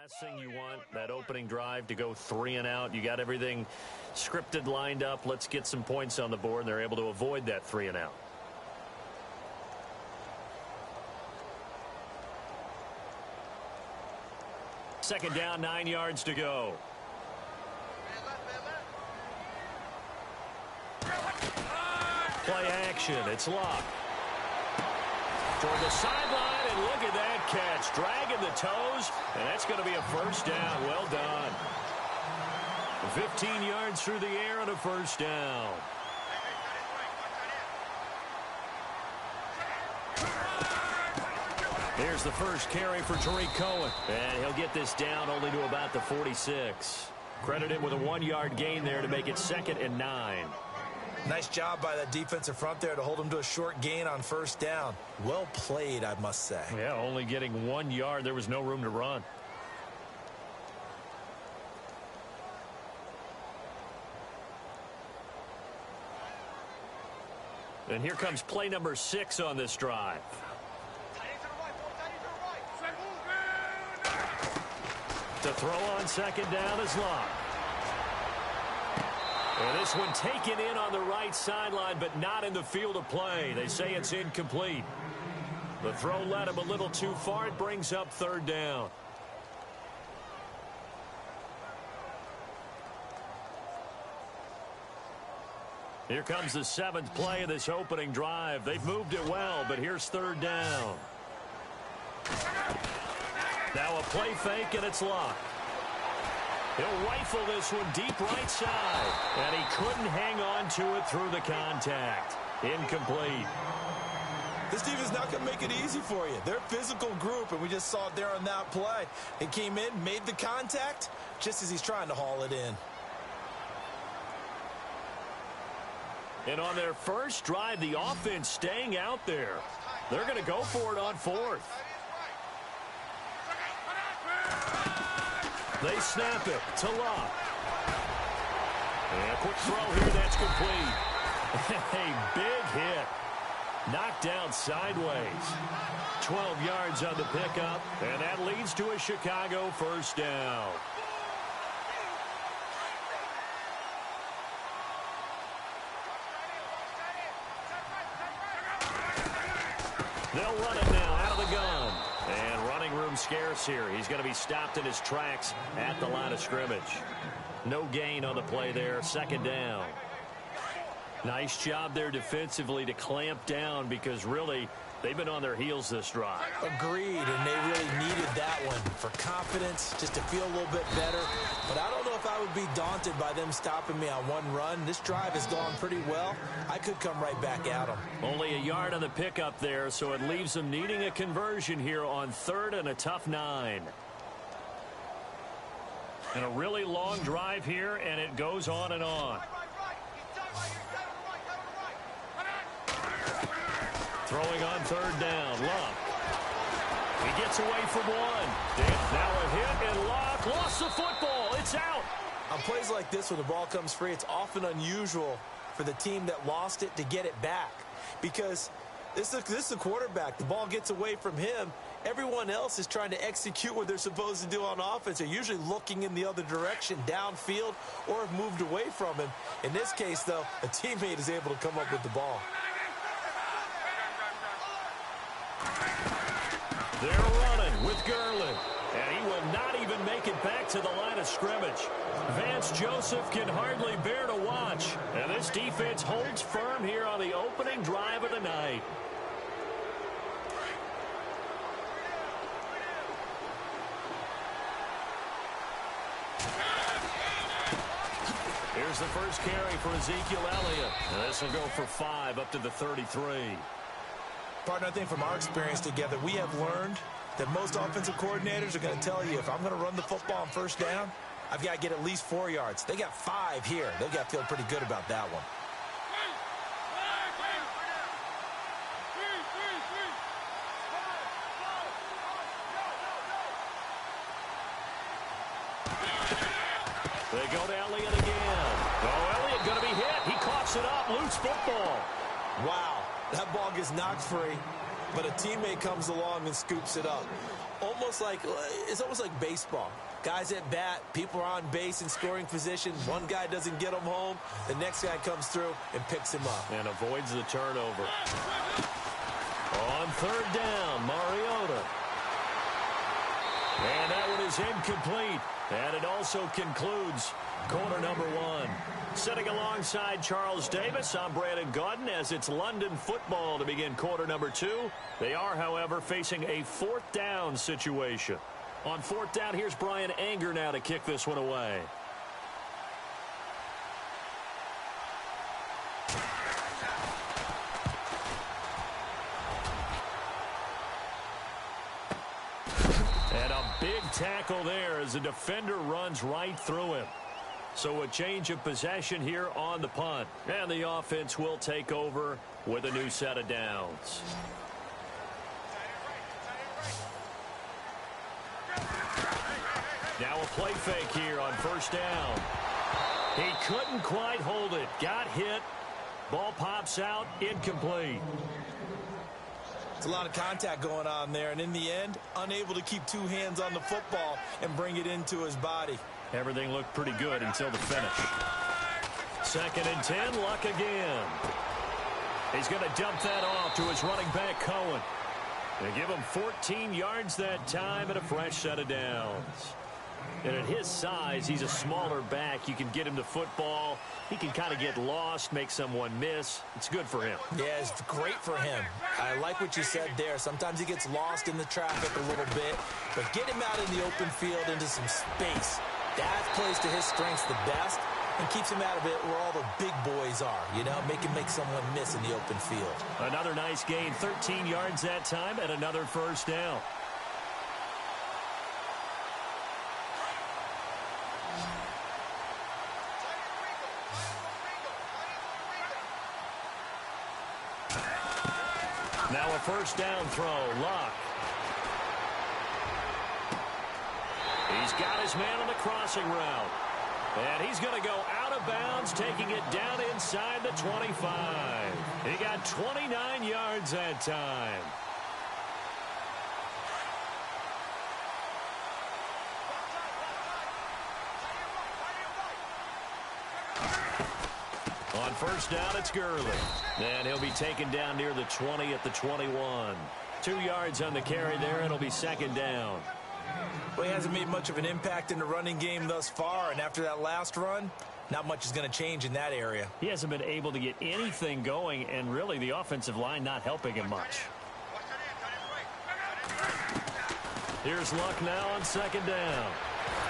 last thing you want, that opening drive, to go 3 and out. You got everything scripted, lined up. Let's get some points on the board, and they're able to avoid that 3 and out. Second down, 9 yards to go. Play action. It's Luck. Toward the sideline, and look at that catch. Dragging the toes, and that's going to be a first down. Well done. 15 yards through the air and a first down. Here's the first carry for Tariq Cohen. And he'll get this down only to about the 46. Credited with a 1-yard gain there to make it 2nd and 9. Nice job by that defensive front there to hold him to a short gain on first down. Well played, I must say. Yeah, only getting 1 yard. There was no room to run. And here comes play number 6 on this drive. To throw on second down is Luck. And this one taken in on the right sideline, but not in the field of play. They say it's incomplete. The throw led him a little too far. It brings up 3rd down. Here comes the 7th play of this opening drive. They've moved it well, but here's 3rd down. Now a play fake, and it's Luck. He'll rifle this one deep right side, and he couldn't hang on to it through the contact. Incomplete. This team is not going to make it easy for you. They're a physical group, and we just saw it there on that play. It came in, made the contact, just as he's trying to haul it in. And on their first drive, the offense staying out there. They're going to go for it on 4th. They snap it to Luck. And a quick throw here, that's complete. A big hit. Knocked down sideways. 12 yards on the pickup, and that leads to a Chicago first down. They'll run it now out of the gun. And running room scarce here. He's going to be stopped in his tracks at the line of scrimmage. No gain on the play there. 2nd down. Nice job there defensively to clamp down, because really they've been on their heels this drive. Agreed, and they really needed that one for confidence, just to feel a little bit better. But I don't know if I would be daunted by them stopping me on one run. This drive has gone pretty well. I could come right back at them. Only a yard on the pickup there, so it leaves them needing a conversion here on 3rd and a tough 9. And a really long drive here, and it goes on and on. Throwing on 3rd down, Luck. He gets away from one. Now a hit, and Luck lost the football. It's out. On plays like this, when the ball comes free, it's often unusual for the team that lost it to get it back, because this is the quarterback. The ball gets away from him. Everyone else is trying to execute what they're supposed to do on offense. They're usually looking in the other direction, downfield, or have moved away from him. In this case, though, a teammate is able to come up with the ball. They're running with Gurley, and he will not even make it back to the line of scrimmage. Vance Joseph can hardly bear to watch, and this defense holds firm here on the opening drive of the night. Here's the first carry for Ezekiel Elliott, and this will go for 5 up to the 33. Partner, I think from our experience together, we have learned that most offensive coordinators are going to tell you, if I'm going to run the football on first down, I've got to get at least 4 yards. They got 5 here. They've got to feel pretty good about that one. They go to Elliott again. Oh, Elliott going to be hit. He coughs it up. Loose football. Wow. That ball gets knocked free, but a teammate comes along and scoops it up. almost like baseball. Guys at bat, people are on base in scoring position. One guy doesn't get him home. The next guy comes through and picks him up. And avoids the turnover. On third down, Mariota. And that one is incomplete. And it also concludes quarter number one. Sitting alongside Charles Davis, I'm Brandon Gaudin as it's London football to begin quarter number two. They are, however, facing a fourth down situation. On fourth down, here's Brian Anger now to kick this one away. And a big tackle there as the defender runs right through him. So a change of possession here on the punt. And the offense will take over with a new set of downs. Now a play fake here on first down. He couldn't quite hold it. Got hit. Ball pops out. Incomplete. It's a lot of contact going on there, and in the end, unable to keep two hands on the football and bring it into his body. Everything looked pretty good until the finish. 2nd and 10, Luck again. He's going to dump that off to his running back, Cohen. They give him 14 yards that time and a fresh set of downs. And at his size, he's a smaller back. You can get him to football. He can kind of get lost, make someone miss. It's good for him. Yeah, it's great for him. I like what you said there. Sometimes he gets lost in the traffic a little bit, but get him out in the open field into some space. That plays to his strengths the best and keeps him out of it where all the big boys are, you know, make someone miss in the open field. Another nice gain, 13 yards that time, and another first down. Now a first down throw, Luck. He's got his man on the crossing route. And he's going to go out of bounds, taking it down inside the 25. He got 29 yards that time. On first down, it's Gurley. And he'll be taken down near the 20 at the 21. 2 yards on the carry there. It'll be second down. Well, he hasn't made much of an impact in the running game thus far, and after that last run, not much is going to change in that area. He hasn't been able to get anything going, and really the offensive line not helping him much. Here's Luck now on second down.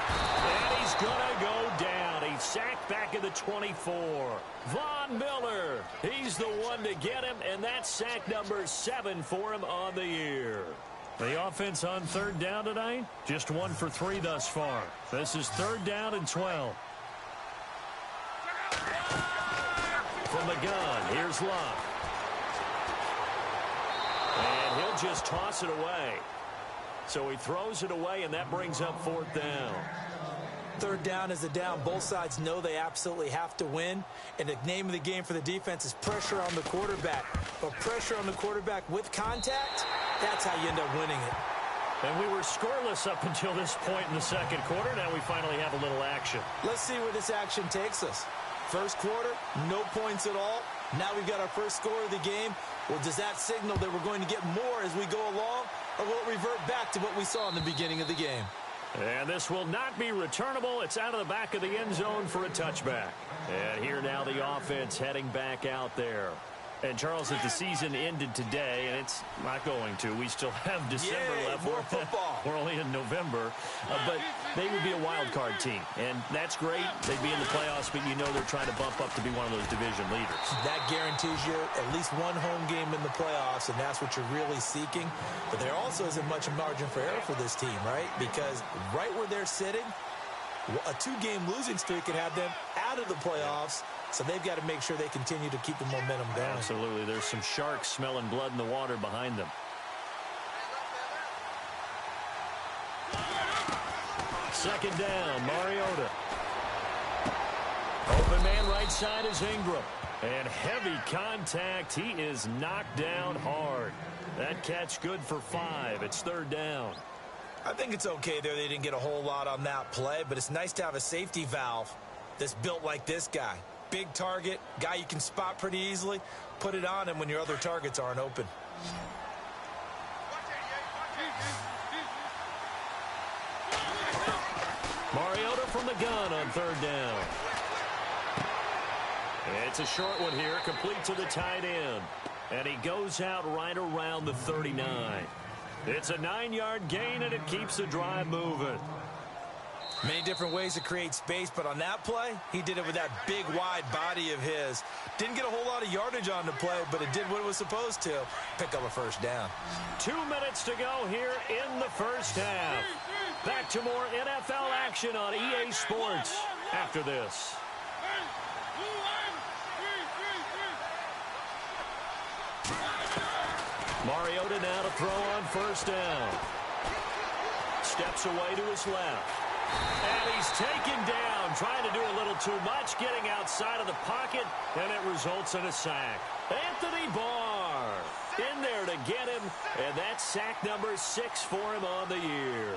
And he's going to go down. He's sacked back at the 24. Von Miller, he's the one to get him, and that's sack number 7 for him on the year. The offense on third down tonight, just 1 for 3 thus far. This is third down and 12. From the gun, here's Luck. And he'll just toss it away. So he throws it away, and that brings up fourth down. Third down is a down. Both sides know they absolutely have to win. And the name of the game for the defense is pressure on the quarterback. But pressure on the quarterback with contact, that's how you end up winning it. And we were scoreless up until this point in the second quarter. Now we finally have a little action. Let's see where this action takes us. First quarter, no points at all. Now we've got our first score of the game. Well, does that signal that we're going to get more as we go along? Or will it revert back to what we saw in the beginning of the game? And this will not be returnable. It's out of the back of the end zone for a touchback. And here now the offense heading back out there. And, Charles, if the season ended today, and it's not going to, we still have December left. More football. We're only in November. But they would be a wild card team. And that's great. They'd be in the playoffs, but you know they're trying to bump up to be one of those division leaders. That guarantees you at least one home game in the playoffs, and that's what you're really seeking. But there also isn't much margin for error for this team, right? Because right where they're sitting, a 2-game losing streak could have them out of the playoffs. So they've got to make sure they continue to keep the momentum going. Absolutely. There's some sharks smelling blood in the water behind them. Second down, Mariota. Open man right side is Ingram. And heavy contact. He is knocked down hard. That catch good for 5. It's third down. I think it's okay there. They didn't get a whole lot on that play, but it's nice to have a safety valve that's built like this guy. Big target, guy you can spot pretty easily. Put it on him when your other targets aren't open. Mariota from the gun on third down. It's a short one here, complete to the tight end. And he goes out right around the 39. It's a 9-yard gain, and it keeps the drive moving. Many different ways to create space, but on that play, he did it with that big, wide body of his. Didn't get a whole lot of yardage on the play, but it did what it was supposed to. Pick up a first down. 2 minutes to go here in the first half. Back to more NFL action on EA Sports after this. Mariota now to throw on first down. Steps away to his left. And he's taken down, trying to do a little too much, getting outside of the pocket, and it results in a sack. Anthony Barr in there to get him, and that's sack number 6 for him on the year.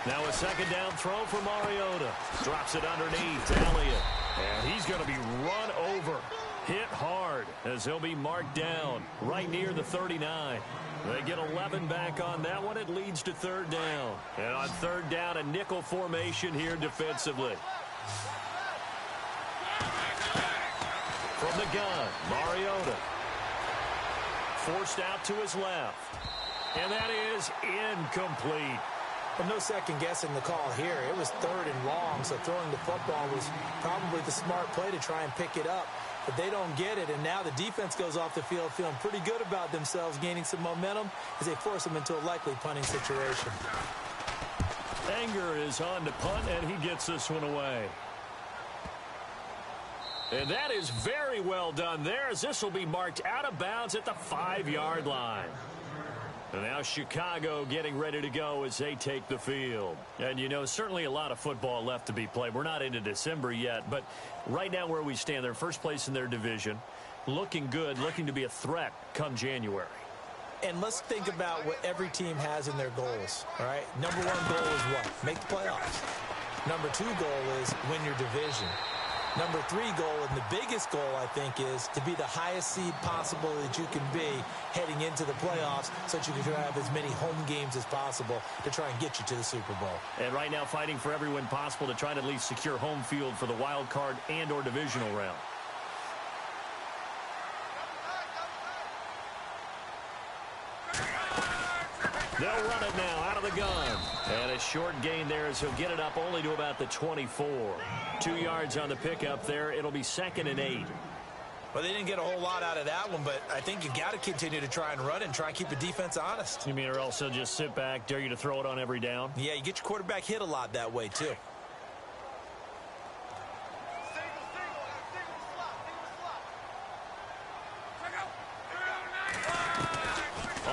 Now a second down throw for Mariota. Drops it underneath to Elliott. And he's going to be run over. Hit hard as he'll be marked down right near the 39. They get 11 back on that one. It leads to third down. And on third down, a nickel formation here defensively. From the gun, Mariota. Forced out to his left. And that is incomplete. Well, no second guessing the call here. It was third and long, so throwing the football was probably the smart play to try and pick it up. But they don't get it, and now the defense goes off the field feeling pretty good about themselves, gaining some momentum as they force them into a likely punting situation. Anger is on to punt, and he gets this one away. And that is very well done there, as this will be marked out of bounds at the 5-yard line. And now Chicago getting ready to go as they take the field. And, you know, certainly a lot of football left to be played. We're not into December yet, but right now where we stand, they're first place in their division. Looking good, looking to be a threat come January. And let's think about what every team has in their goals, all right? Number 1 goal is what? Make the playoffs. Number 2 goal is win your division. Number 3 goal, and the biggest goal, I think, is to be the highest seed possible that you can be heading into the playoffs so that you can have as many home games as possible to try and get you to the Super Bowl. And right now fighting for every win possible to try to at least secure home field for the wild card and or divisional round. They'll run it now out of the gun. And a short gain there as he'll get it up only to about the 24. 2 yards on the pickup there. It'll be 2nd and 8. Well, they didn't get a whole lot out of that one, but I think you got to continue to try and run and try and keep the defense honest. You mean or else they'll just sit back, dare you to throw it on every down? Yeah, you get your quarterback hit a lot that way, too.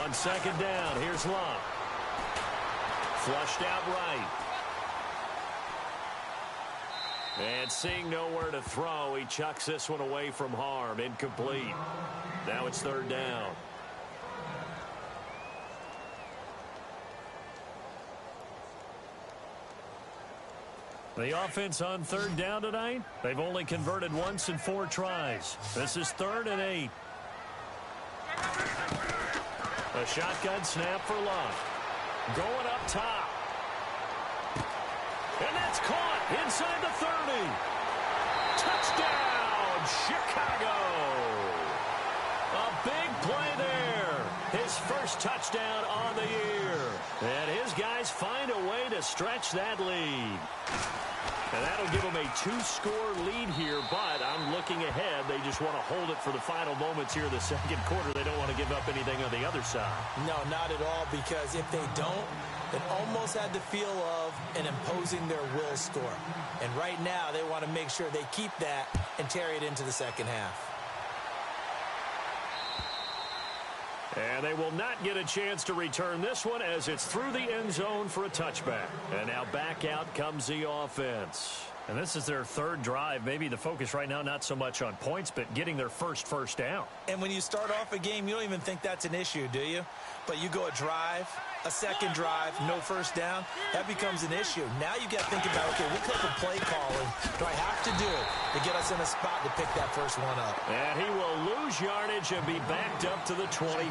On second down, here's Locke. Flushed out right. And seeing nowhere to throw, he chucks this one away from harm. Incomplete. Now it's third down. The offense on third down tonight, they've only converted once in 4 tries. This is 3rd and 8. A shotgun snap for Locke. Going up top. And that's caught inside the 30. Touchdown, Chicago. A big play there. His first touchdown on the year. And his guys find a way to stretch that lead. And that'll give them a 2-score lead here, but I'm looking ahead. They just want to hold it for the final moments here in the second quarter. They don't want to give up anything on the other side. No, not at all, because if they don't, it almost had the feel of an imposing their will score. And right now, they want to make sure they keep that and carry it into the second half. And they will not get a chance to return this one as it's through the end zone for a touchback. And now back out comes the offense. And this is their third drive. Maybe the focus right now not so much on points, but getting their first down. And when you start off a game, you don't even think that's an issue, do you? But you go a drive, a second drive, no first down, that becomes an issue. Now you got to think about, okay, what type of play calling do I have to do to get us in a spot to pick that first one up? And he will lose yardage and be backed up to the 24.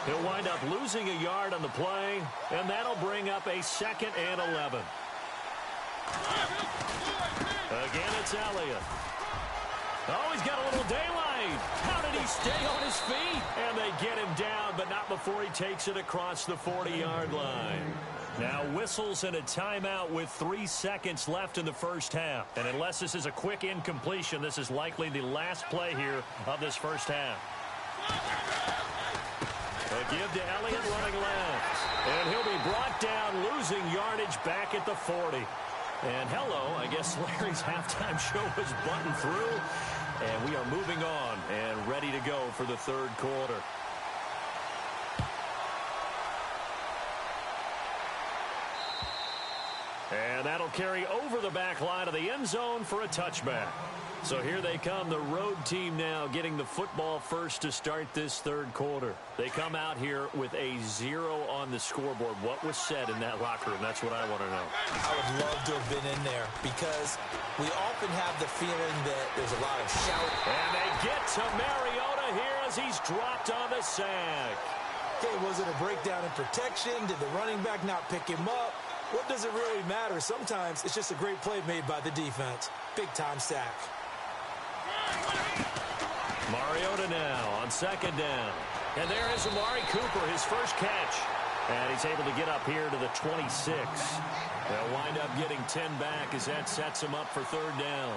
He'll wind up losing a yard on the play, and that'll bring up a 2nd and 11. Again, it's Elliott. Oh, he's got a little daylight. How did he stay on his feet? And they get him down, but not before he takes it across the 40-yard line. Now whistles and a timeout with 3 seconds left in the first half. And unless this is a quick incompletion, this is likely the last play here of this first half. A give to Elliott running left. And he'll be brought down, losing yardage back at the 40. And hello, I guess Larry's halftime show was buttoned through. And we are moving on and ready to go for the third quarter. And that'll carry over the back line of the end zone for a touchback. So here they come, the road team now getting the football first to start this third quarter. They come out here with a 0 on the scoreboard. What was said in that locker room? That's what I want to know. I would love to have been in there because we often have the feeling that there's a lot of shout. And they get to Mariota here as he's dropped on the sack. Okay, was it a breakdown in protection? Did the running back not pick him up? What does it really matter? Sometimes it's just a great play made by the defense. Big-time sack. Mariota now on 2nd down. And there is Amari Cooper, his first catch. And he's able to get up here to the 26. They'll wind up getting 10 back as that sets him up for 3rd down.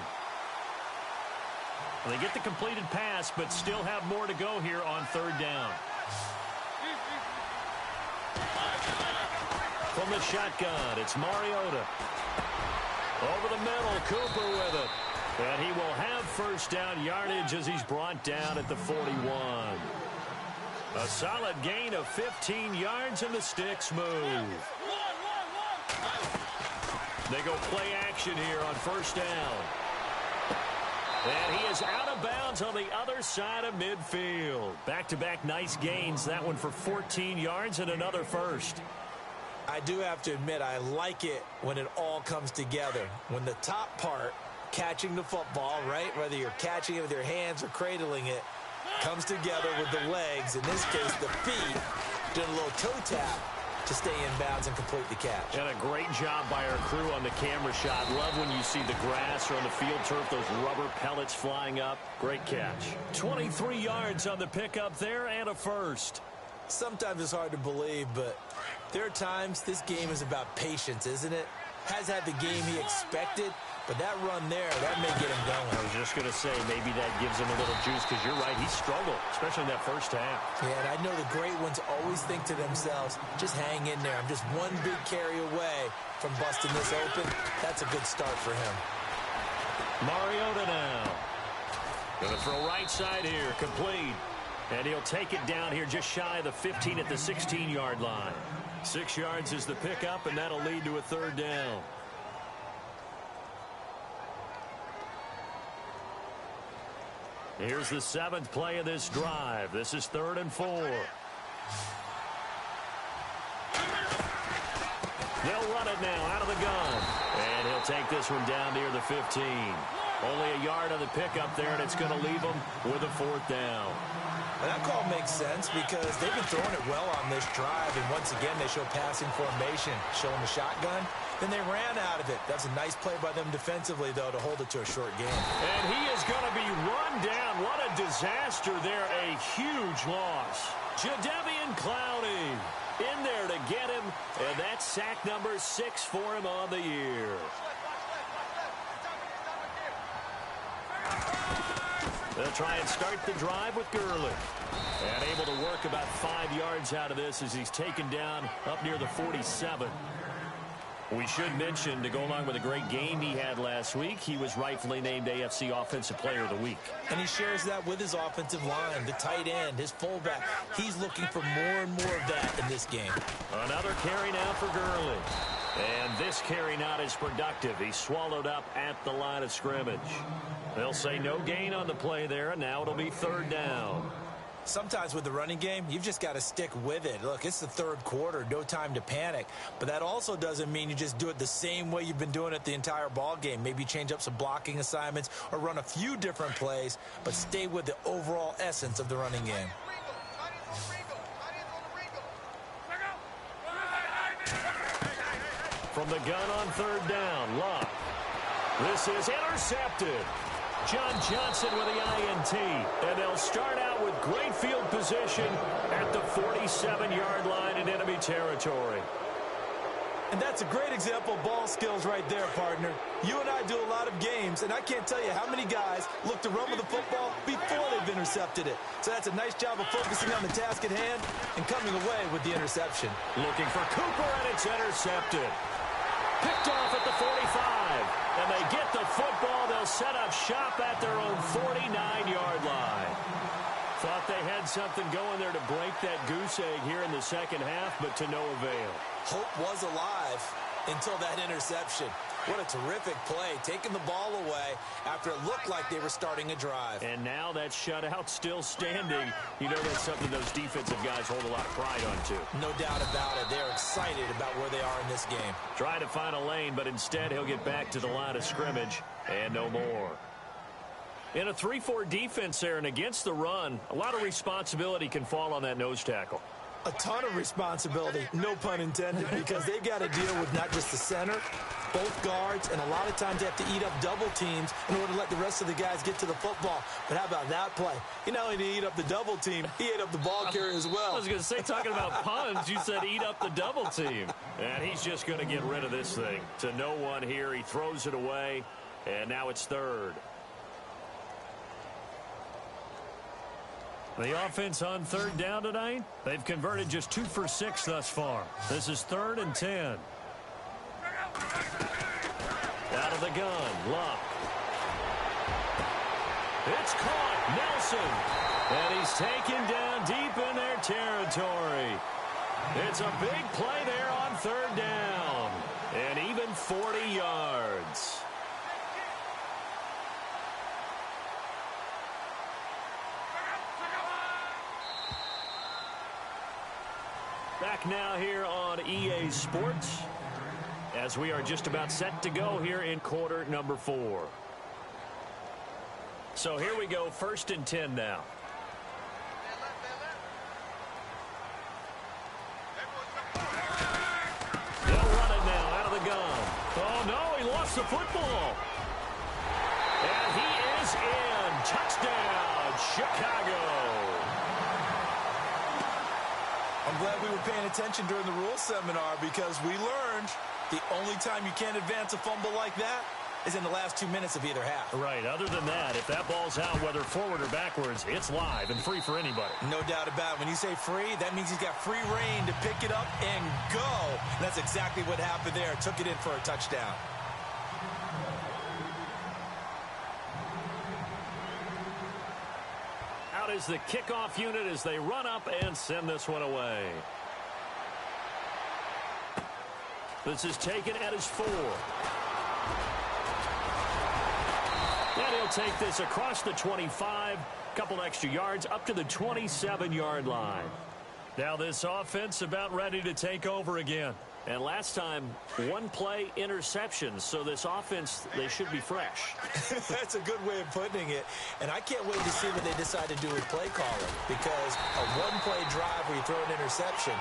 They get the completed pass, but still have more to go here on 3rd down. From the shotgun, it's Mariota. Over the middle, Cooper with it. And he will have 1st down yardage as he's brought down at the 41. A solid gain of 15 yards, and the sticks move. They go play action here on 1st down. And he is out of bounds on the other side of midfield. Back-to-back nice gains. That one for 14 yards and another first. I do have to admit, I like it when it all comes together. When the top part, catching the football, right, whether you're catching it with your hands or cradling it, comes together with the legs, in this case the feet, doing a little toe tap to stay in bounds and complete the catch. And a great job by our crew on the camera shot. Love when you see the grass or on the field turf, those rubber pellets flying up. Great catch. 23 yards on the pickup there and a first. Sometimes it's hard to believe, but there are times this game is about patience, isn't it? Has had the game he expected, but that run there, that may get him going. I was just going to say, maybe that gives him a little juice, because you're right, he struggled, especially in that first half. Yeah, and I know the great ones always think to themselves, just hang in there. I'm just one big carry away from busting this open. That's a good start for him. Mariota now. Going to throw right side here, complete. And he'll take it down here just shy of the 15 at the 16-yard line. 6 yards is the pickup, and that'll lead to a 3rd down. Here's the 7th play of this drive. This is 3rd and 4. They'll run it now out of the gun. And he'll take this one down near the 15. Only a yard on the pickup there, and it's going to leave him with a 4th down. And that call makes sense because they've been throwing it well on this drive, and once again they show passing formation, showing the shotgun. Then they ran out of it. That's a nice play by them defensively, though, to hold it to a short game. And he is going to be run down. What a disaster there. A huge loss. Jadeveon Clowney in there to get him, and that's sack number 6 for him on the year. They'll try and start the drive with Gurley. And able to work about 5 yards out of this as he's taken down up near the 47. We should mention, to go along with a great game he had last week, he was rightfully named AFC Offensive Player of the Week. And he shares that with his offensive line, the tight end, his fullback. He's looking for more and more of that in this game. Another carry now for Gurley. And this carry not as productive. He's swallowed up at the line of scrimmage. They'll say no gain on the play there, and now it'll be third down. Sometimes with the running game, you've just got to stick with it. Look, it's the third quarter, no time to panic. But that also doesn't mean you just do it the same way you've been doing it the entire ball game. Maybe change up some blocking assignments or run a few different plays, but stay with the overall essence of the running game. From the gun on third down, Luck. This is intercepted. John Johnson with the INT. And they'll start out with great field position at the 47-yard line in enemy territory. And that's a great example of ball skills right there, partner. You and I do a lot of games, and I can't tell you how many guys look to run with the football before they've intercepted it. So that's a nice job of focusing on the task at hand and coming away with the interception. Looking for Cooper, and it's intercepted. Picked off at the 45. And they get the football. They'll set up shop at their own 49-yard line. Thought they had something going there to break that goose egg here in the second half, but to no avail. Hope was alive until that interception. What a terrific play, taking the ball away after it looked like they were starting a drive. And now that shutout still standing. You know that's something those defensive guys hold a lot of pride on, too. No doubt about it. They're excited about where they are in this game. Trying to find a lane, but instead he'll get back to the line of scrimmage and no more. In a 3-4 defense there and against the run, a lot of responsibility can fall on that nose tackle. A ton of responsibility, no pun intended, because they've got to deal with not just the center, both guards, and a lot of times they have to eat up double teams in order to let the rest of the guys get to the football. But how about that play? He not only did he eat up the double team, he ate up the ball carrier as well. I was going to say, talking about puns, you said eat up the double team. And he's just going to get rid of this thing. To no one here, he throws it away, and now it's third. The offense on third down tonight, they've converted just 2 for 6 thus far. This is 3rd and 10. Out of the gun, Luck. It's caught, Nelson. And he's taken down deep in their territory. It's a big play there on third down. And even 40 yards. Back now here on EA Sports as we are just about set to go here in quarter number 4. So here we go, 1st and 10 now. They'll run it now out of the gun. Oh, no, he lost the football. And he is in. Touchdown, Chicago. I'm glad we were paying attention during the rules seminar because we learned the only time you can't advance a fumble like that is in the last 2 minutes of either half. Right. Other than that, if that ball's out, whether forward or backwards, it's live and free for anybody. No doubt about it. When you say free, that means he's got free reign to pick it up and go. And that's exactly what happened there. Took it in for a touchdown. Out is the kickoff unit as they run up and send this one away. This is taken at his 4. And he'll take this across the 25, couple extra yards up to the 27-yard line. Now this offense about ready to take over again. And last time, 1 play interception. So this offense, they should be fresh. That's a good way of putting it. And I can't wait to see what they decide to do with play calling. Because a 1-play drive where you throw an interception,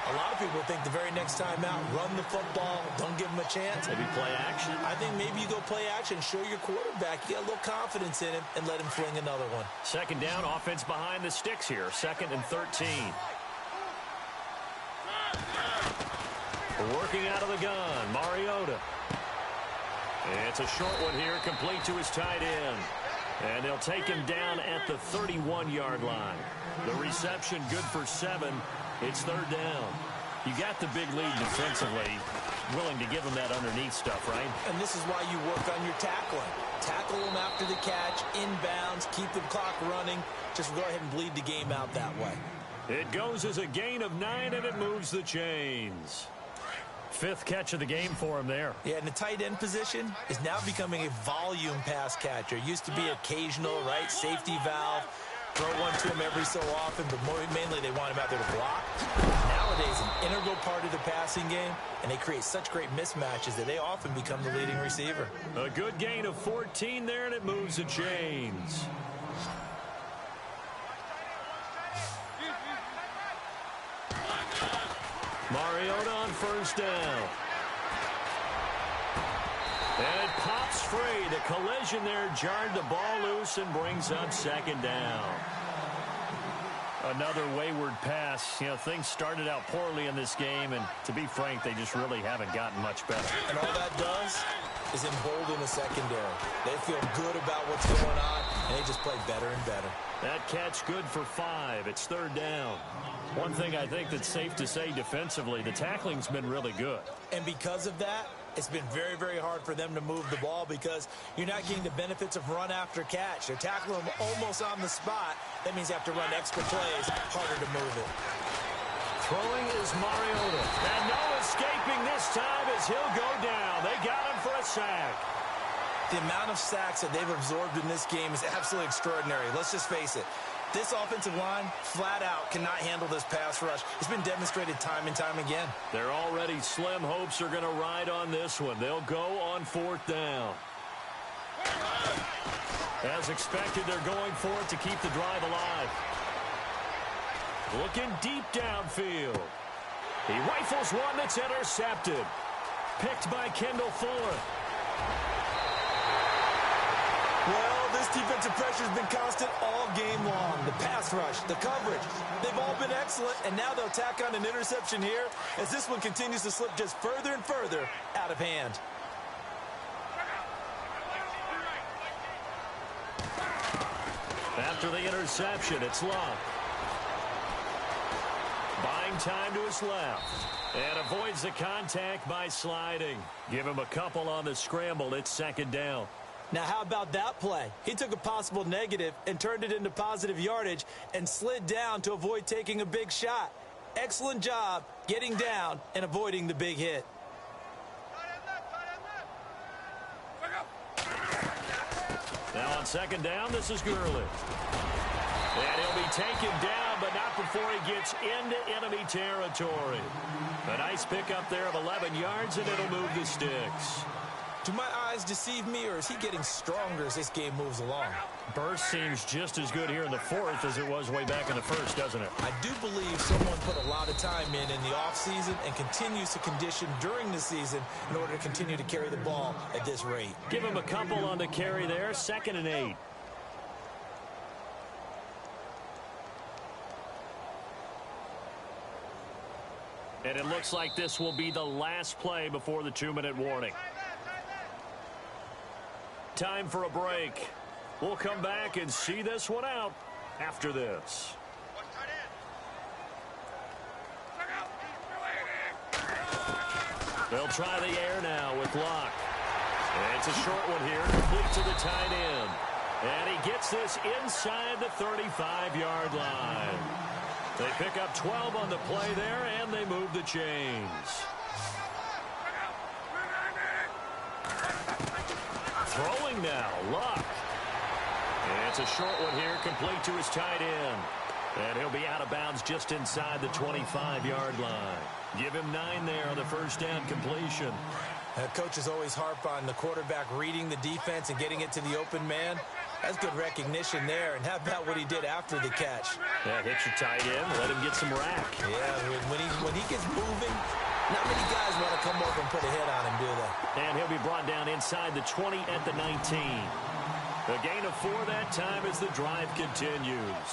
a lot of people think the very next time out, run the football, don't give them a chance. Maybe play action. I think maybe you go play action, show your quarterback, you got a little confidence in him, and let him fling another one. 2nd down, offense behind the sticks here. 2nd and 13. Working out of the gun, Mariota. It's a short one here, complete to his tight end. And they'll take him down at the 31-yard line. The reception good for 7. It's 3rd down. You got the big lead defensively, willing to give him that underneath stuff, right? And this is why you work on your tackling. Tackle them after the catch, inbounds, keep the clock running. Just go ahead and bleed the game out that way. It goes as a gain of 9, and it moves the chains. Fifth catch of the game for him there. Yeah, and the tight end position is now becoming a volume pass catcher. Used to be occasional, right? Safety valve. Throw one to him every so often, but mainly they want him out there to block. Nowadays, an integral part of the passing game, and they create such great mismatches that they often become the leading receiver. A good gain of 14 there, and it moves the chains. Mariota on first down. And it pops free. The collision there jarred the ball loose and brings up second down. Another wayward pass. You know, things started out poorly in this game, and to be frank, they just really haven't gotten much better. And all that does is embolden the secondary. They feel good about what's going on, and they just play better and better. That catch good for 5. It's third down. One thing I think that's safe to say defensively, the tackling's been really good. And because of that, it's been very, very hard for them to move the ball because you're not getting the benefits of run after catch. They're tackling them almost on the spot. That means you have to run extra plays, harder to move it. Throwing is Mariota. And no escaping this time as he'll go down. They got him for a sack. The amount of sacks that they've absorbed in this game is absolutely extraordinary. Let's just face it. This offensive line, flat out, cannot handle this pass rush. It's been demonstrated time and time again. Their already slim hopes are going to ride on this one. They'll go on fourth down. As expected, they're going for it to keep the drive alive. Looking deep downfield. He rifles one that's intercepted. Picked by Kendall Fuller. Well, this defensive pressure has been constant all game long. The pass rush, the coverage, they've all been excellent, and now they'll tack on an interception here as this one continues to slip just further and further out of hand. After the interception, it's Luck. Buying time to his left. And avoids the contact by sliding. Give him a couple on the scramble. It's second down. Now, how about that play? He took a possible negative and turned it into positive yardage and slid down to avoid taking a big shot. Excellent job getting down and avoiding the big hit. Now on second down, this is Gurley. And he'll be taken down, but not before he gets into enemy territory. A nice pickup there of 11 yards, and it'll move the sticks. Do my eyes deceive me, or is he getting stronger as this game moves along? Burst seems just as good here in the fourth as it was way back in the first, doesn't it? I do believe someone put a lot of time in the offseason and continues to condition during the season in order to continue to carry the ball at this rate. Give him a couple on the carry there, 2nd and 8. And it looks like this will be the last play before the 2-minute warning. Time for a break. We'll come back and see this one out after this. They'll try the air now with Luck. And it's a short one here, complete to the tight end. And he gets this inside the 35-yard line. They pick up 12 on the play there, and they move the chains. Throwing now, Luck. And it's a short one here, complete to his tight end. And he'll be out of bounds just inside the 25-yard line. Give him 9 there on the first down completion. Coaches always harp on the quarterback reading the defense and getting it to the open man. That's good recognition there. And how about what he did after the catch? Yeah, hit your tight end, let him get some rack. Yeah, when he gets moving, not many guys want to come over and put a hit on him, do they? And he'll be brought down inside the 20 at the 19. A gain of 4 that time as the drive continues.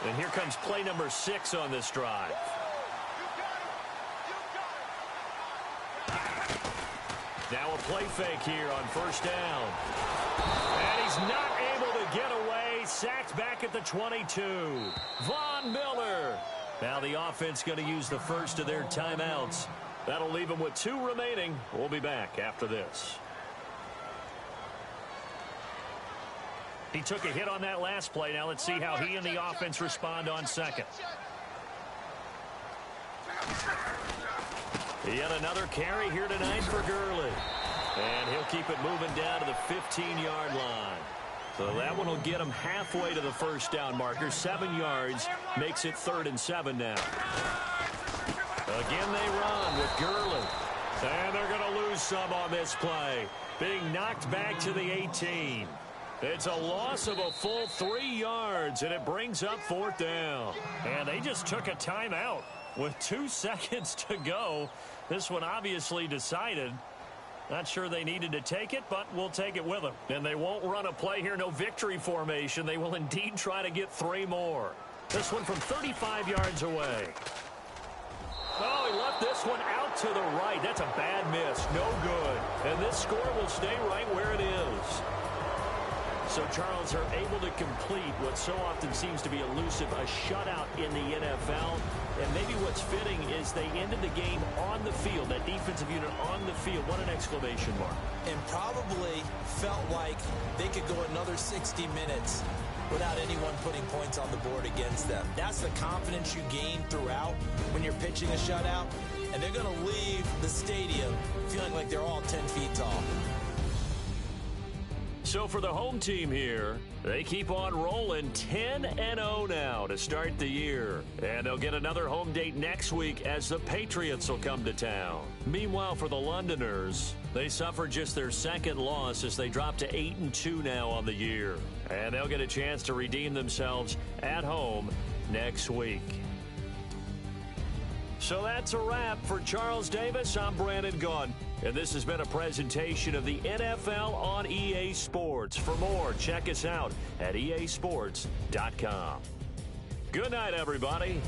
And here comes play number 6 on this drive. Now a play fake here on first down. And he's not able to get away. Sacked back at the 22. Von Miller. Now the offense going to use the first of their timeouts. That'll leave them with 2 remaining. We'll be back after this. He took a hit on that last play. Now let's see how he and the offense respond on second. Yet another carry here tonight for Gurley. And he'll keep it moving down to the 15-yard line. So that one will get him halfway to the first down marker. 7 yards makes it 3rd and 7 now. Again they run with Gurley. And they're going to lose some on this play. Being knocked back to the 18. It's a loss of a full 3 yards, and it brings up 4th down. And they just took a timeout with 2 seconds to go. This one obviously decided. Not sure they needed to take it, but we'll take it with them. And they won't run a play here, no victory formation. They will indeed try to get 3 more. This one from 35 yards away. Oh, he left this one out to the right. That's a bad miss. No good. And this score will stay right where it is. So, Charles, are able to complete what so often seems to be elusive, a shutout in the NFL. And maybe what's fitting is they ended the game on the field, that defensive unit on the field. What an exclamation mark. And probably felt like they could go another 60 minutes without anyone putting points on the board against them. That's the confidence you gain throughout when you're pitching a shutout. And they're going to leave the stadium feeling like they're all 10 feet tall. So for the home team here, they keep on rolling 10-0 now to start the year. And they'll get another home date next week as the Patriots will come to town. Meanwhile, for the Londoners, they suffered just their 2nd loss as they drop to 8-2 now on the year. And they'll get a chance to redeem themselves at home next week. So that's a wrap for Charles Davis. I'm Brandon Gaudin. And this has been a presentation of the NFL on EA Sports. For more, check us out at easports.com. Good night, everybody.